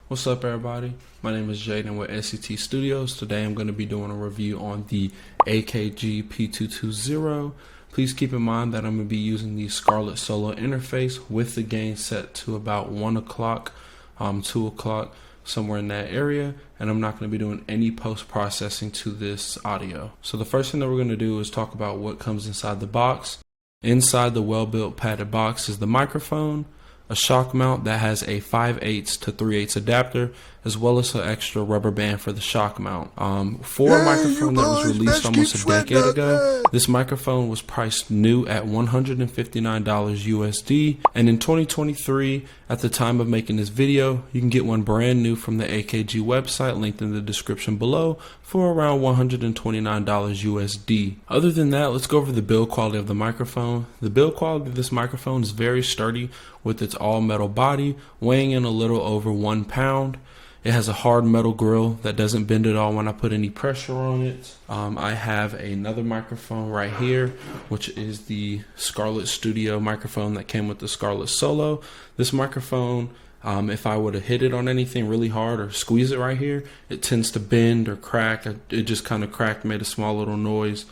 What's up, everybody? My name is Jaden with SCT Studios. Today I'm going to be doing a review on the AKG P220. Please keep in mind that I'm going to be using the Scarlett Solo interface with the gain set to about 1 o'clock, 2 o'clock, somewhere in that area, and I'm not going to be doing any post-processing to this audio. So the first thing that we're going to do is talk about what comes inside the box. Inside the well-built padded box is the microphone, a shock mount that has a 5/8 to 3/8 adapter, as well as an extra rubber band for the shock mount. For a microphone that was released almost a decade ago, this microphone was priced new at $159 USD, and in 2023, at the time of making this video, you can get one brand new from the AKG website, linked in the description below, for around $129 USD. Other than that, let's go over the build quality of the microphone. The build quality of this microphone is very sturdy with its all metal body, weighing in a little over 1 pound. It has a hard metal grill that doesn't bend at all when I put any pressure on it. I have another microphone right here, which is the Scarlett Studio microphone that came with the Scarlett Solo. This microphone, if I were to hit it on anything really hard or squeeze it right here, it tends to bend or crack. It just kind of cracked, made a small little noise.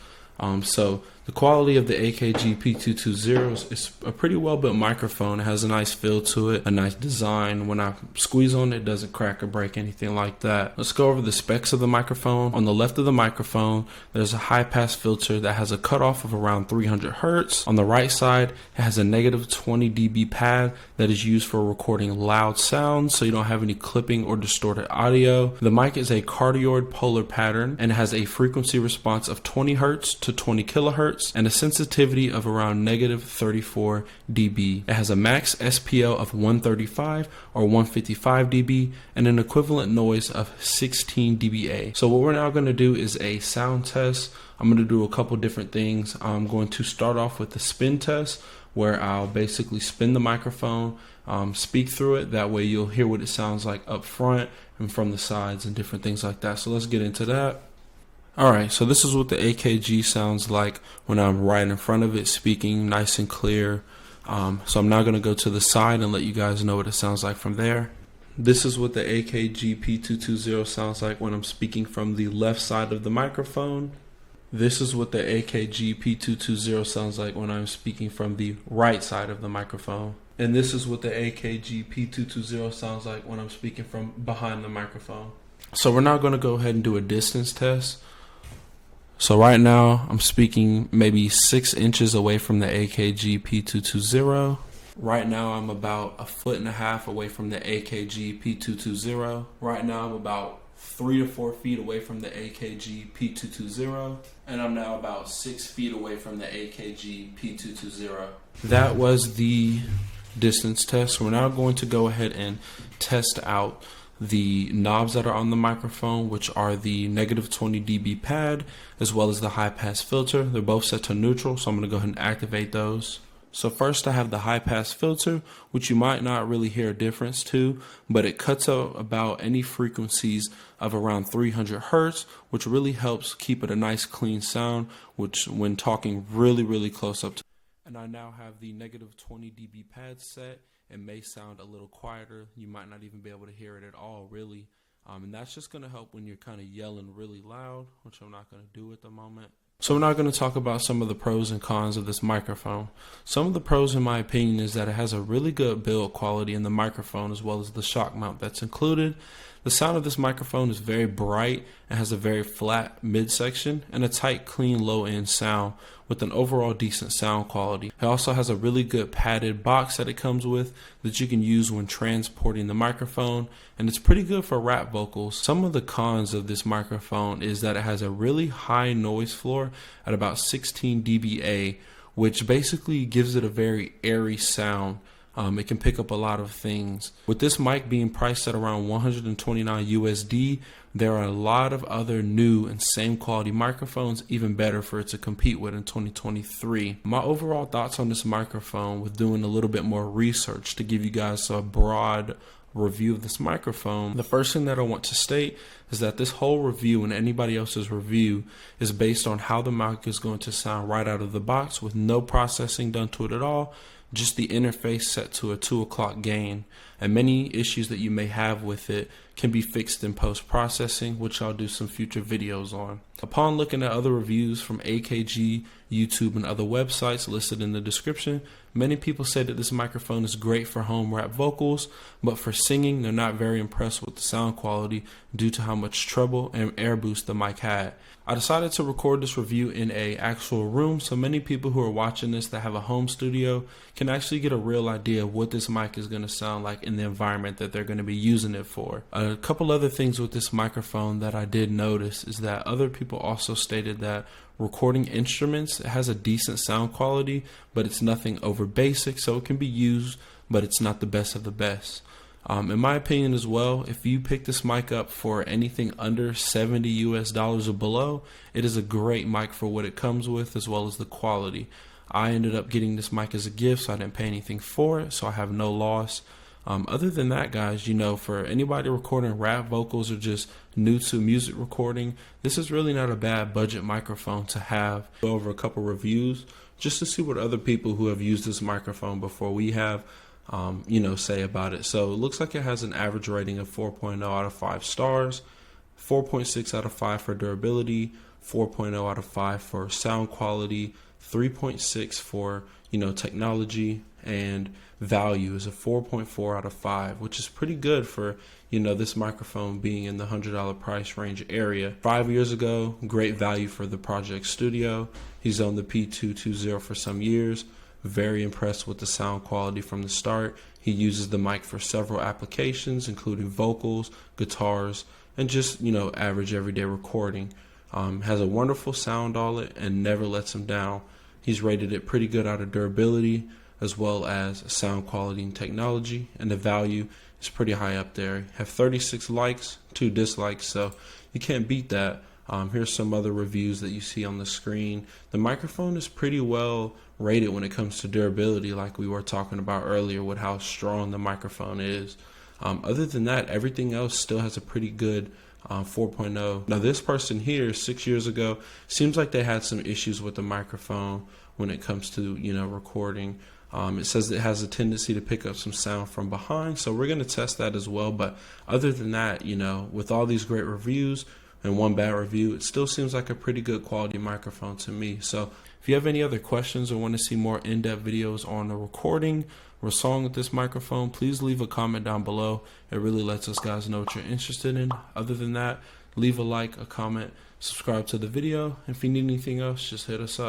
So the quality of the AKG P220 is a pretty well built microphone. It has a nice feel to it, a nice design. When I squeeze on it, it doesn't crack or break, anything like that. Let's go over the specs of the microphone. On the left of the microphone, there's a high pass filter that has a cutoff of around 300 Hertz. On the right side, it has a -20 dB pad that is used for recording loud sounds, so you don't have any clipping or distorted audio. The mic is a cardioid polar pattern and has a frequency response of 20 Hertz to 20 kilohertz and a sensitivity of around -34 dB. It has a max SPL of 135 or 155 dB and an equivalent noise of 16 dBA. So what we're now going to do is a sound test. I'm going to do a couple different things. I'm going to start off with the spin test, where I'll basically spin the microphone, speak through it. That way you'll hear what it sounds like up front and from the sides and different things like that. So let's get into that. Alright, so this is what the AKG sounds like when I'm right in front of it, speaking nice and clear. So I'm now going to go to the side and let you guys know what it sounds like from there. This is what the AKG P220 sounds like when I'm speaking from the left side of the microphone. This is what the AKG P220 sounds like when I'm speaking from the right side of the microphone. And this is what the AKG P220 sounds like when I'm speaking from behind the microphone. So we're now going to go ahead and do a distance test. So right now I'm speaking maybe 6 inches away from the AKG P220. Right now I'm about 1.5 feet away from the AKG P220. Right now I'm about 3 to 4 feet away from the AKG P220. And I'm now about 6 feet away from the AKG P220. That was the distance test. We're now going to go ahead and test out the knobs that are on the microphone, which are the -20 dB pad as well as the high pass filter. They're both set to neutral, so I'm going to go ahead and activate those. So first I have the high pass filter, which you might not really hear a difference to, but it cuts out about any frequencies of around 300 Hertz, which really helps keep it a nice clean sound, which when talking really close up to. And I now have the -20 dB pad set. It may sound a little quieter. You might not even be able to hear it at all, really. And that's just going to help when you're kind of yelling really loud, which I'm not going to do at the moment. So we're now going to talk about some of the pros and cons of this microphone. Some of the pros, in my opinion, is that it has a really good build quality in the microphone as well as the shock mount that's included. The sound of this microphone is very bright and has a very flat midsection and a tight, clean, low-end sound with an overall decent sound quality. It also has a really good padded box that it comes with that you can use when transporting the microphone, and it's pretty good for rap vocals. Some of the cons of this microphone is that it has a really high noise floor at about 16 dBA, which basically gives it a very airy sound. It can pick up a lot of things. With this mic being priced at around $129 USD, there are a lot of other new and same quality microphones even better for it to compete with in 2023. My overall thoughts on this microphone, with doing a little bit more research to give you guys a broad review of this microphone, the first thing that I want to state is that this whole review and anybody else's review is based on how the mic is going to sound right out of the box with no processing done to it at all, just the interface set to a 2 o'clock gain, and many issues that you may have with it can be fixed in post-processing, which I'll do some future videos on. Upon looking at other reviews from AKG, YouTube, and other websites listed in the description, many people say that this microphone is great for home rap vocals, but for singing, they're not very impressed with the sound quality due to how much treble and air boost the mic had. I decided to record this review in an actual room, so many people who are watching this that have a home studio can actually get a real idea of what this mic is going to sound like in the environment that they're going to be using it for. A couple other things with this microphone that I did notice is that other people also stated that recording instruments, it has a decent sound quality, but it's nothing over basic, so it can be used, but it's not the best of the best. In my opinion as well, if you pick this mic up for anything under $70 US or below, it is a great mic for what it comes with as well as the quality. I ended up getting this mic as a gift, so I didn't pay anything for it, so I have no loss. Other than that, guys, for anybody recording rap vocals or just new to music recording, this is really not a bad budget microphone to have. Go over a couple reviews just to see what other people who have used this microphone before we have say about it. So it looks like it has an average rating of 4.0 out of 5 stars, 4.6 out of 5 for durability, 4.0 out of 5 for sound quality, 3.6 for technology, and value is a 4.4 out of 5, which is pretty good for this microphone being in the $100 price range area. 5 years ago, great value for the Project Studio. He's owned the P220 for some years. Very impressed with the sound quality from the start. He uses the mic for several applications, including vocals, guitars, and just average everyday recording. Has a wonderful sound on it and never lets him down. He's rated it pretty good out of durability as well as sound quality and technology, and the value is pretty high up there. Have 36 likes, 2 dislikes, so you can't beat that. Here's some other reviews that you see on the screen. The microphone is pretty well rated when it comes to durability, like we were talking about earlier with how strong the microphone is. Other than that, everything else still has a pretty good 4.0. Now this person here 6 years ago seems like they had some issues with the microphone when it comes to recording. It says it has a tendency to pick up some sound from behind, so we're going to test that as well. But other than that, with all these great reviews and one bad review, it still seems like a pretty good quality microphone to me. So if you have any other questions or want to see more in-depth videos on the recording or song with this microphone, please leave a comment down below. It really lets us guys know what you're interested in. Other than that, leave a like, a comment, subscribe to the video. If you need anything else, just hit us up.